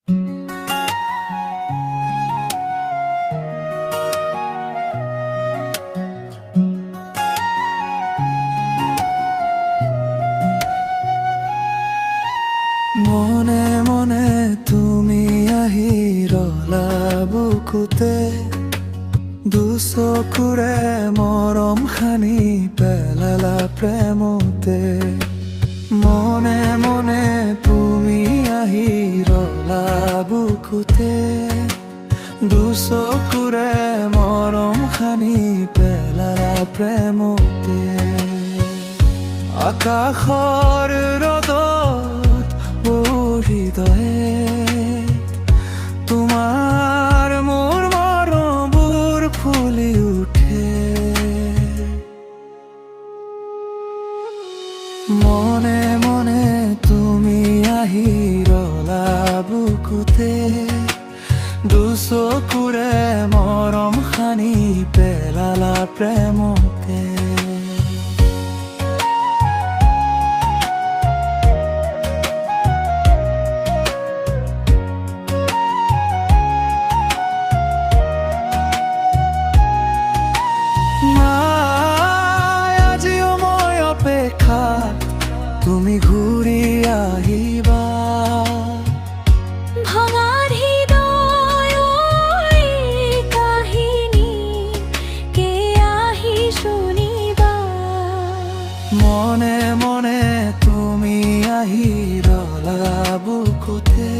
মনে মনে তুমি আহি ৰলা বুকুতে দুচকুৰে মৰম সানি পেলালা প্ৰেমতে মনে মনে তুমি আহি ৰলা বুকুতে দুচকুৰে মৰম সানি পেলালা প্ৰেমতে আকাশৰ ৰ'দত হৃদয়ে তোমাৰ মোৰ মৰমবোৰ ফুলি উঠে মনে মনে তুমি আহি ৰলা বুকুতে দুচকুৰে মৰম সানি পেলালা প্ৰেমতে তুমি ঘূৰি আহিবা ভাঙাৰ হৃদয়ৰ কাহিনী কে আহি শুনিবা মনে মনে তুমি আহি ৰলা বুকুতে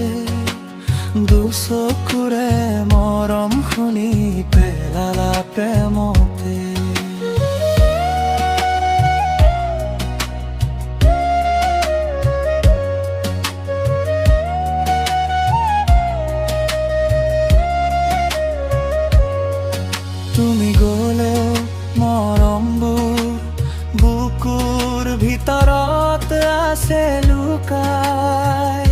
দুচকুৰে মৰম শুনি পেলালা প্ৰেমতে তুমি গলেও মৰমবোৰ বুকুৰ ভিতৰত আছে লুকাই